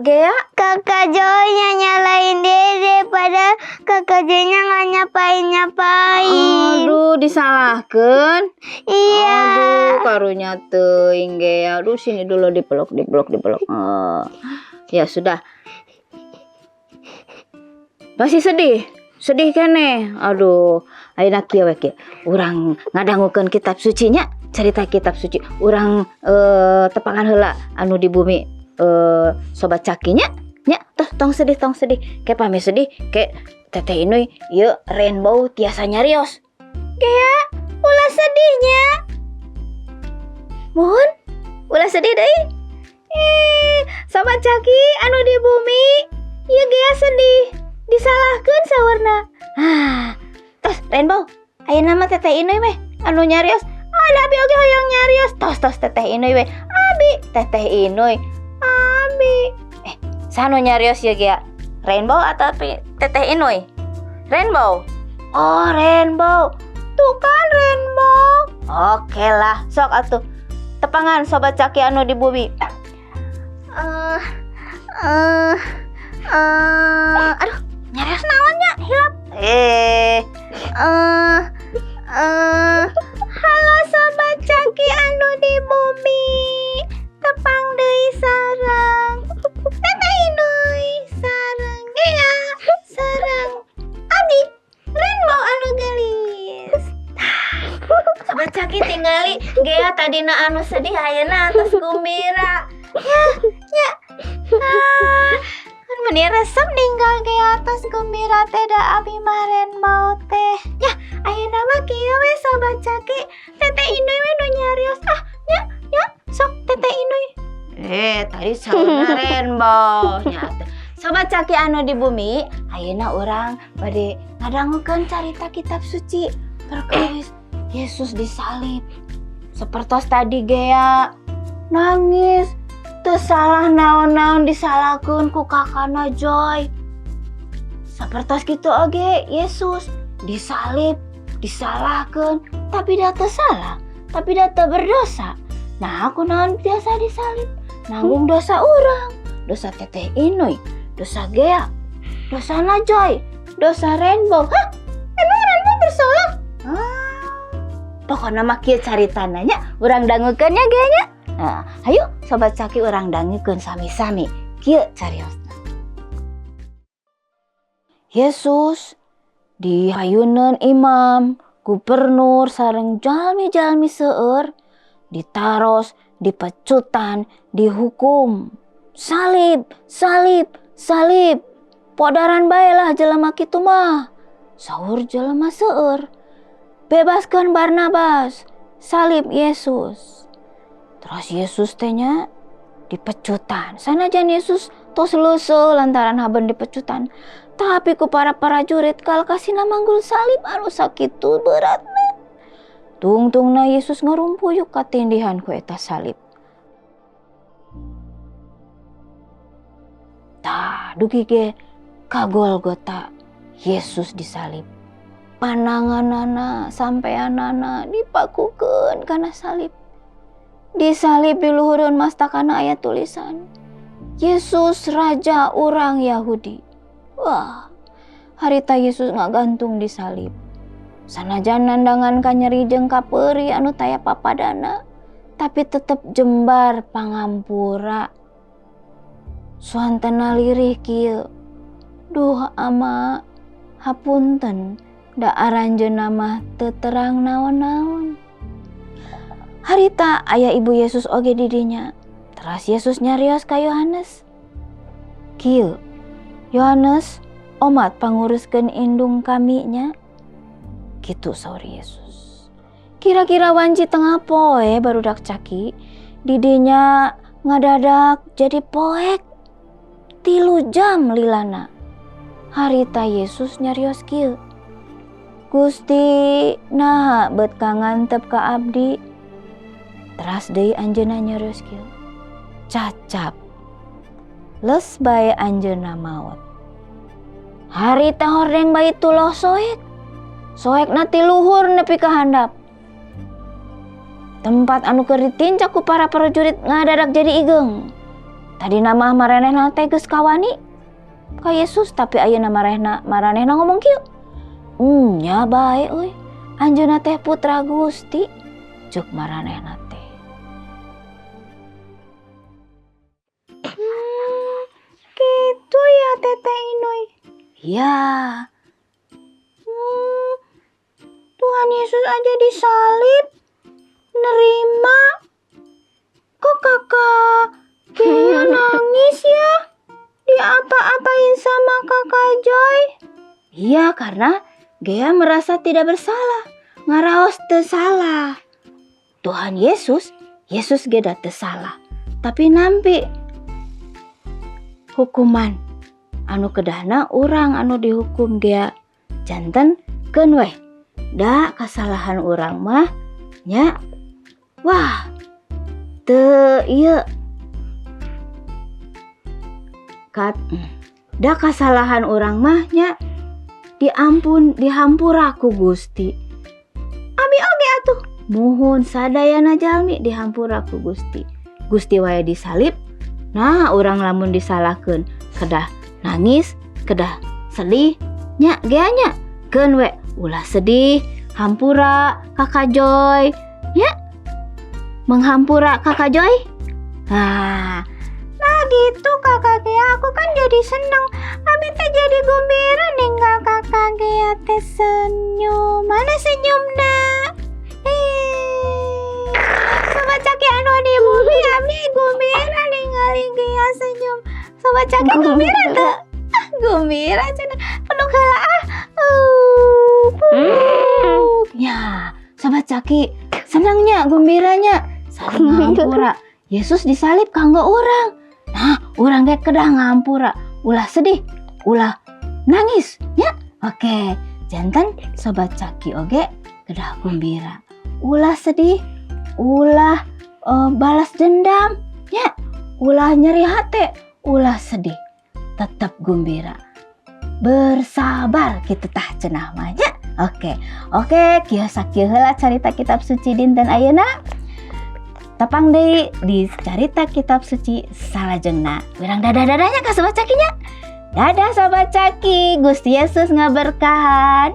Gea? Kakak Joynya nyalain Dede, padahal kakak Joynya nggak nyapain. Aduh, disalahkan. Iya. Aduh, karunya teuing Gea. Aduh, sini dulu dipeluk. Ya sudah. Masih sedih? Sedih kene. Aduh, ayeuna kieu we kieu. Urang ngadangukeun kitab sucinya, cerita kitab suci. Urang tepangan heula anu di bumi sobat cakinya. Nya, tong sedih. Ke pame sedih, ke Teteh Inuy ieu Rainbow tiasa nyarios. Gea, ulah sedihnya. Mohon, ulah sedih deui. Sobat Caki anu di bumi, ieu Gea sedih. Disalahkeun saurna. Tos Rainbow, ayeuna mah Teteh Inuy meh anu nyarios. Ada abi oge hoyong nyarios. Tos Teteh Inuy we. Abi, Teteh Inuy. abi. Sanu nyarios ya Gea? Rainbow atau Teteh Inuy? Rainbow. Oh, Rainbow. Tuh kan Rainbow. Oke lah, sok atuh. Tepangan sobat Caki anu di bumi. Aduh, nyarios naonnya? Hilap. Halo sobat Caki anu di bumi. Tepang deui sareng Teteh Inuy, sareng Gea, sareng Abi, Rainbow anu gelis. Sobat Caki tingali Gea tadina anu sedih ayeuna tos gembira. Ya. Meni resep ninggal Gea tos gembira teh da abi mah Rainbow teh. Ya, ayeuna mah kieu we sobat Caki. Teteh Inuy we nu nyarios. Ya, sok Teteh Inuy. Tadi saurna Rainbow. Nyata. Sobat Caki anu di bumi, ayeuna urang bade ngadangukeun carita kitab suci perkawis Yesus disalib. Sapertos tadi Gea nangis. Teu salah naon-naon disalahkeun ku kakana Joy. Sapertos kitu oge Yesus disalib, disalahkeun, tapi da teu salah, tapi da teu berdosa. Nah, aku naon biasa disalib? Nanggung dosa urang, dosa Teteh Inuy, dosa Gea, dosa Joy, dosa Rainbow. Hah? Emang Rainbow bersalah? Pokoknya mah kieu caritana nya, urang dangukeun nya Gea nya. Nah, ayo sobat Caki urang dangukeun sami-sami. Kieu cariosna. Yesus dihayuneun imam, gubernur sareng jalmi-jalmi seueur ditaros, dipecutan, dihukum. Salib. Podaran baelah jelema kitu mah. Saur jelema seueur. Bebaskeun Barnabas. Salib Yesus. Terus Yesus tehnya dipecutan. Sanajan Yesus tos leuseuh lantaran haben dipecutan. Tapi ku para prajurit kal kasina manggul salib anu sakitu beratna. Tungtungna Yesus ngarumpuyuk katindihan ku eta salib. Tah dugi ge ka Golgota Yesus disalib. Pananganana sampeanana dipakukeun kana salib. Disalib di luhureun mastakana aya tulisan Yesus Raja urang Yahudi. Wah, harita Yesus ngagantung disalib. Sanajan nandangan ka nyeri jeung kapeuri anu taya papadana, tapi tetep jembar pangampura. Suantena lirih kieu. Duh ama, hapunten, da aranjeunna mah teu terang naon-naon. Harita aya ibu Yesus oge di dinya. Teras Yesus nyarios ka Yohanes. Kieu, Yohanes, omat panguruskeun indung kami nya. Gitu saur Yesus. Kira-kira wanci tengah poe barudak Caki, didinya ngadadak jadi poek. 3 jam lilana. Harita Yesus nyarios kieu. Gusti, naha beut kangantep ka abdi. Teras deui anjeunna nyarios kieu. Cacap. Les bae anjeunna maot. Harita hordeng bae tuloh soek. Soekna ti luhur nepi ka handap. Tempat anu keur ditincak ku para prajurit ngadadak jadi igeng. Tadi nama maranehna teh geus kawani ka Yesus, tapi ayeuna maranehna ngomong kieu. Nya bae euy. Anjeunna teh putra Gusti, cuk maranehna teh. Gitu ya Tete Inoy. Ya, Tuhan Yesus aja disalib, nerima. Kok kakak Gea nangis ya? Diapa-apain sama kakak Joy? iya karena Gea merasa tidak bersalah, ngaraos teu salah. Tuhan Yesus geda teu salah. Tapi nampi hukuman anu kedahna urang anu dihukum Gea. Janten keun weh. Da kasalahan urang mah nya. Wah. Teu ieu. Da kasalahan urang mah nya dihampura ku Gusti. Abi oge atuh. Muhun sadayana jalmi dihampura ku Gusti. Gusti wae disalib. Nah, urang lamun disalahkeun kedah nangis, kedah sedih, nya Gea nya keun we ulah sedih, hampura Kakak Joy. Ya. Menghampura Kakak Joy. Nah gitu kakak Gea, aku kan jadi seneng. Abi teh jadi gembira ninggal kakak Gea teh senyum. Mana senyumna? Sobat Caki anu di bumi, Abi gembira ningali Gea senyum. Sobat Caki gembira tuh. Gembira cenah penuh heula Ya, Sobat Caki senangnya, gembiranya saling ngampura. Yesus disalib kanggo urang. Nah, urang ge kedah ngampura, ulah sedih, ulah nangis, ya. Oke, janten Sobat Caki oge kedah gembira. Ulah sedih, ulah balas dendam, ya. Ulah nyeri hati, ulah sedih. Tetap gembira. Bersabar kitu tah cenah mah nya. Oke, kieu sakieu heula carita kitab suci dinten ayeuna. Tapang deui di carita kitab suci salajengna. Urang dadah-dadahnya ka Sobat Caki nya. Dadah Sobat Caki, Gusti Yesus ngaberkahan.